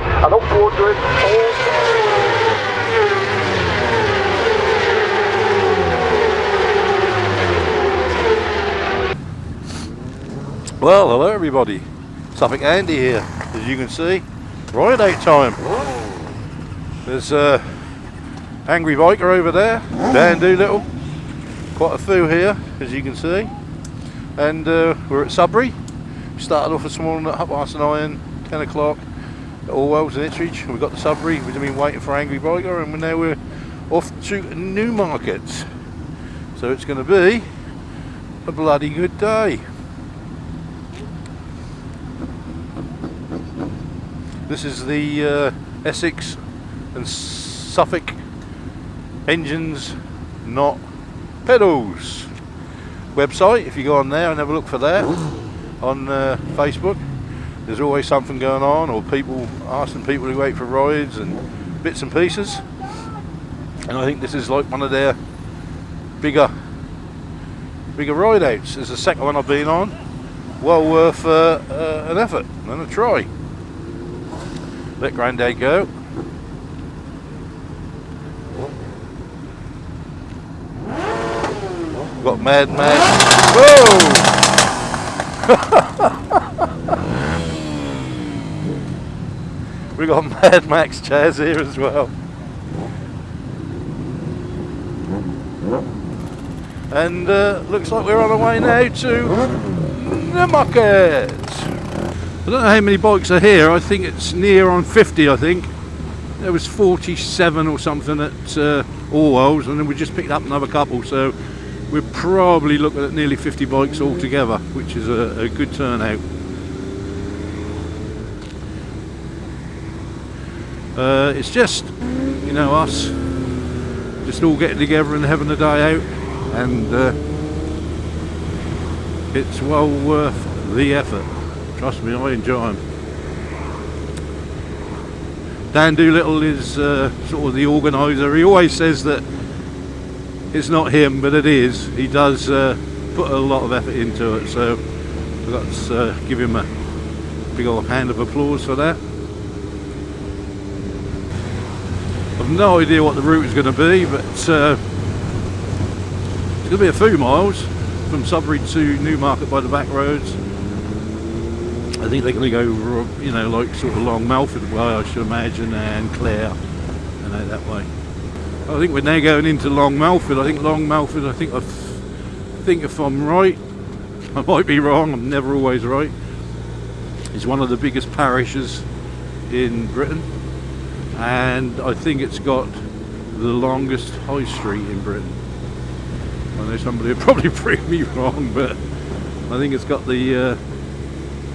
and up towards it. Well, hello everybody. Suffolk Andy here, as you can see. Ride out time. There's Angry Biker over there, Dan Doolittle. Quite a few here, as you can see. And we're at Sudbury. We started off this morning at 9:30, 10 o'clock at Orwell's in Ipswich. We got to Sudbury, we've been waiting for Angry Biker, and now we're off to Newmarket. So it's going to be a bloody good day. This is the Essex and Suffolk engines, not pedals website. If you go on there and have a look for that on Facebook, there's always something going on, or people asking people to wait for rides and bits and pieces. And I think this is like one of their bigger ride outs. It's the second one I've been on. Well worth an effort and a try. Let Grandad go. Got Mad Max. Whoa! We got Mad Max Chaz here as well. And looks like we're on our way now to Newmarket. I don't know how many bikes are here. I think it's near on 50, I think. There was 47 or something at Orwell's, and then we just picked up another couple, so we're probably looking at nearly 50 bikes altogether, which is a good turnout. It's just, you know, us just all getting together and having a day out, and it's well worth the effort. Trust me, I enjoy them. Dan Doolittle is sort of the organiser. He always says that it's not him, but it is. He does put a lot of effort into it, so let's give him a big old hand of applause for that. I've no idea what the route is going to be, but it's going to be a few miles from Sudbury to Newmarket by the back roads. I think they're going to go, you know, like sort of along Melford way, I should imagine, and Clare, and out that way. I think we're now going into Long Melford. I think Long Melford, I think if I'm right, I might be wrong, I'm never always right, it's one of the biggest parishes in Britain, and I think it's got the longest high street in Britain. I know somebody will probably prove me wrong, but I think it's got the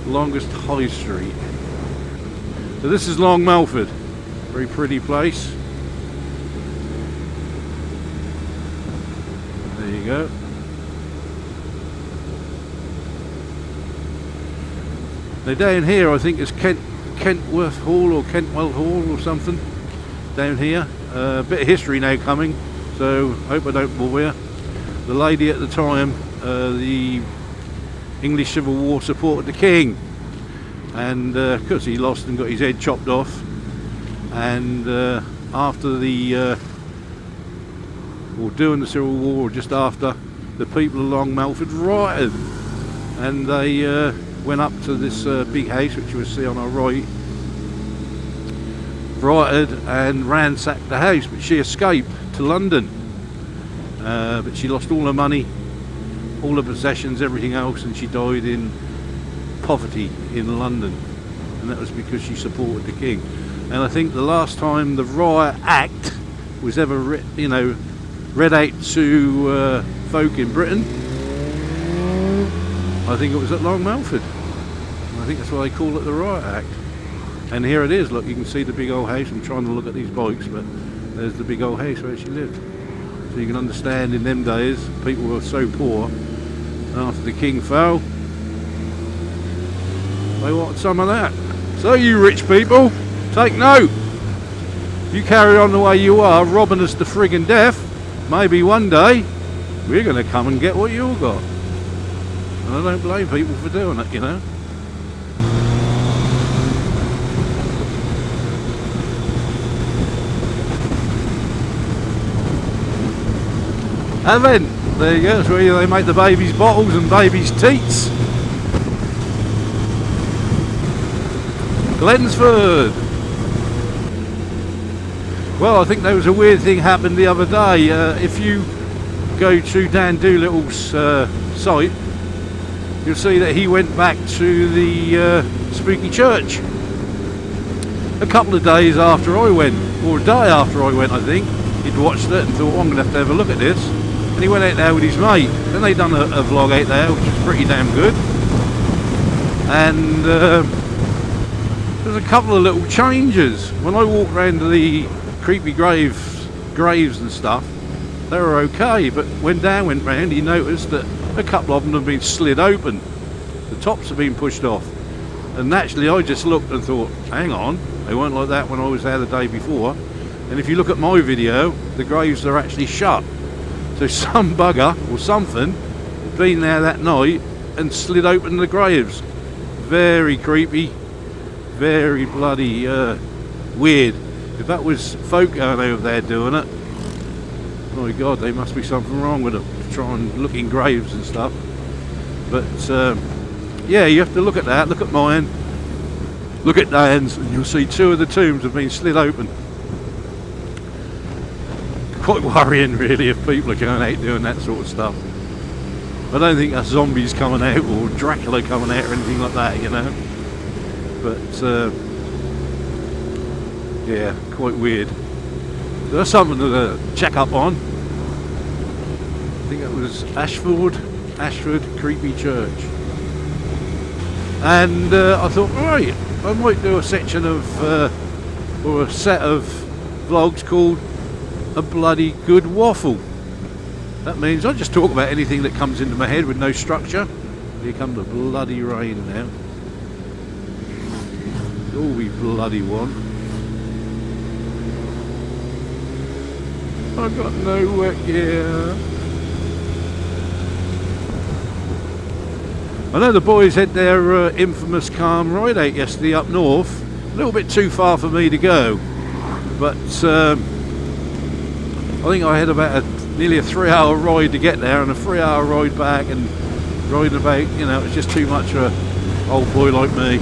longest high street. So this is Long Melford, very pretty place. There you go. Now down here I think it's Kentworth Hall or Kentwell Hall or something down here. A bit of history now coming, so hope I don't bore you. The lady at the time, the English Civil War, supported the King, and because he lost and got his head chopped off, and after the or during the Civil War, or just after, the people along Melford rioted, and they went up to this big house which you will see on our right, rioted and ransacked the house, but she escaped to London, but she lost all her money, all her possessions, everything else, and she died in poverty in London, and that was because she supported the King. And I think the last time the Riot Act was ever read out to folk in Britain, I think it was at Long Melford. I think that's why they call it the Riot Act. And here it is, look, you can see the big old house. I'm trying to look at these bikes, but there's the big old house where she lived. So you can understand, in them days people were so poor, and after the King fell, they wanted some of that. So you rich people, take note. If you carry on the way you are, robbing us to friggin' death, maybe one day we're going to come and get what you got. And I don't blame people for doing it, you know. Avent, there you go, that's where they make the baby's bottles and baby's teats. Glensford. Well, I think there was a weird thing happened the other day. If you go to Dan Doolittle's site, you'll see that he went back to the spooky church a couple of days after I went, or a day after I went, I think. He'd watched it and thought, well, I'm going to have a look at this. And he went out there with his mate. Then they done a vlog out there, which was pretty damn good. And there's a couple of little changes. When I walked around to the creepy graves and stuff, they were okay. But when Dan went round, he noticed that a couple of them have been slid open. The tops have been pushed off. And naturally, I just looked and thought, hang on, they weren't like that when I was there the day before. And if you look at my video, the graves are actually shut. So some bugger or something had been there that night and slid open the graves. Very creepy, very bloody weird. If that was folk going over there doing it, oh my God, there must be something wrong with them, trying to look in graves and stuff. But yeah, you have to look at that, look at mine, look at Dan's, and you'll see two of the tombs have been slid open. Quite worrying really if people are going out doing that sort of stuff. I don't think that's zombies coming out or Dracula coming out or anything like that, you know. But yeah, quite weird. There's something to check up on. I think it was Ashford Creepy Church. And I thought, right, I might do a section of or a set of vlogs called A Bloody Good Waffle. That means I just talk about anything that comes into my head with no structure. Here comes the bloody rain now. All we bloody want. I've got no work here. I know the boys had their infamous calm ride out yesterday up north. A little bit too far for me to go, but I think I had about nearly a 3-hour ride to get there and a 3-hour ride back, and riding about, you know, it's just too much for an old boy like me.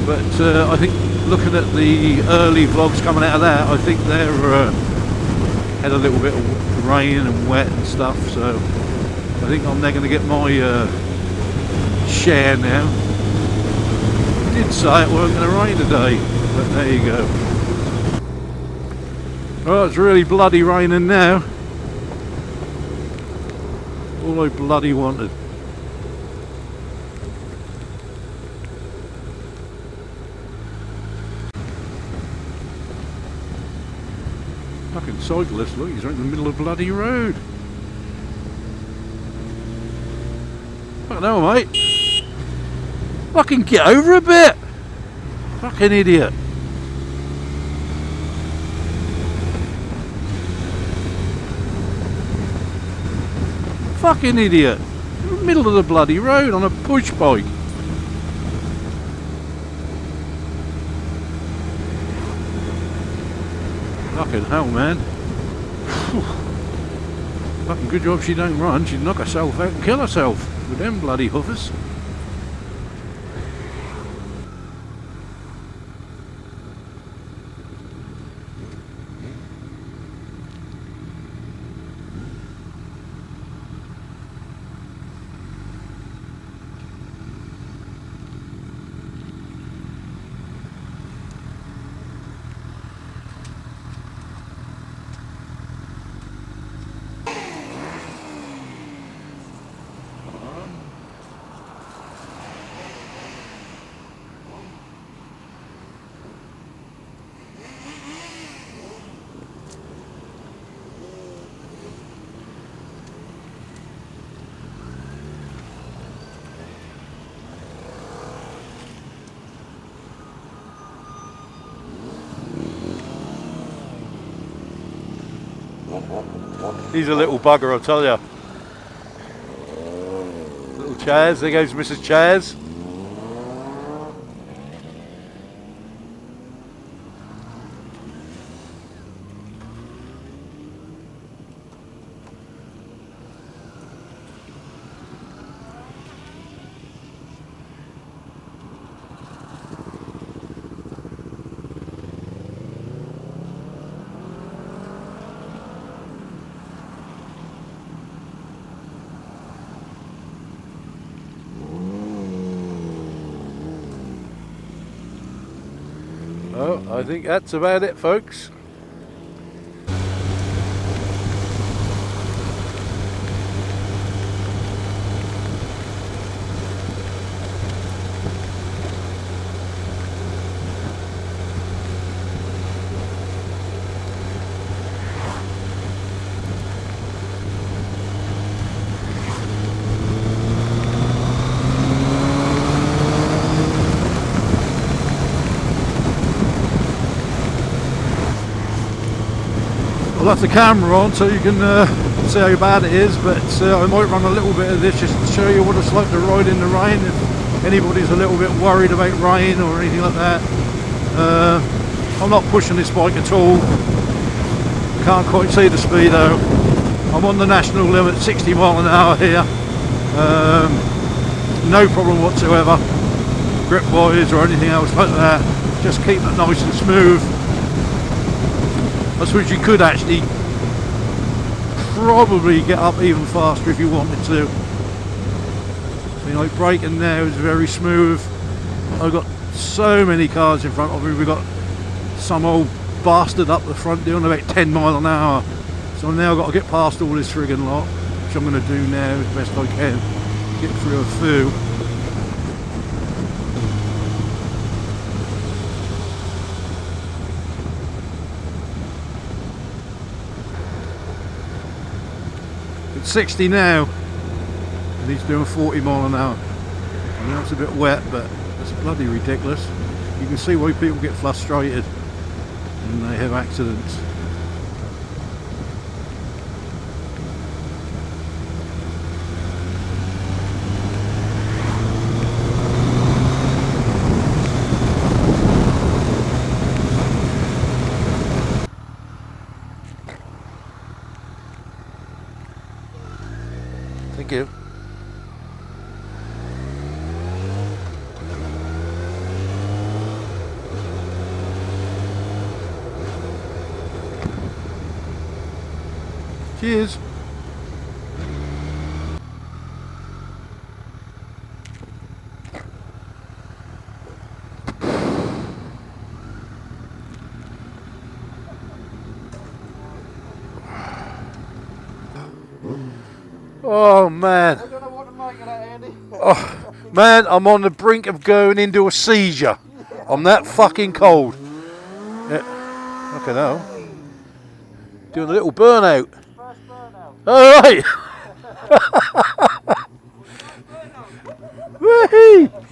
But I think looking at the early vlogs coming out of that, I think they're had a little bit of rain and wet and stuff, so I think I'm now going to get my share now. I did say it weren't going to rain today, but there you go. Well, it's really bloody raining now. All I bloody wanted. Fucking cyclist, look, he's right in the middle of the bloody road. Fucking hell, mate. Fucking get over a bit. Fucking idiot. Fucking idiot. In the middle of the bloody road on a push bike. Fucking hell, man. Fucking good job she don't run. She'd knock herself out and kill herself with them bloody hoofers. He's a little bugger, I'll tell you. Little Chaz, there goes Mrs. Chaz. Oh, I think that's about it, folks. I'll have the camera on so you can see how bad it is, but I might run a little bit of this just to show you what it's like to ride in the rain if anybody's a little bit worried about rain or anything like that. I'm not pushing this bike at all. Can't quite see the speed though. I'm on the national limit, 60 mile an hour here. No problem whatsoever, grip wise or anything else like that. Just keep it nice and smooth. I suppose you could actually probably get up even faster if you wanted to. So, you know, braking now is very smooth. I've got so many cars in front of me. We've got some old bastard up the front doing about 10 mile an hour. So I've now got to get past all this friggin' lot, which I'm going to do now as best I can. Get through a few. It's 60 now, and he's doing 40 mile an hour. I know it's a bit wet, but it's bloody ridiculous. You can see why people get frustrated and they have accidents. Thank you. Cheers. Oh man. I don't know what to make of that, Andy. Oh man, I'm on the brink of going into a seizure. I'm that fucking cold. Yeah. Okay, now. Doing a little burnout. First burnout. Alright. Woohoo!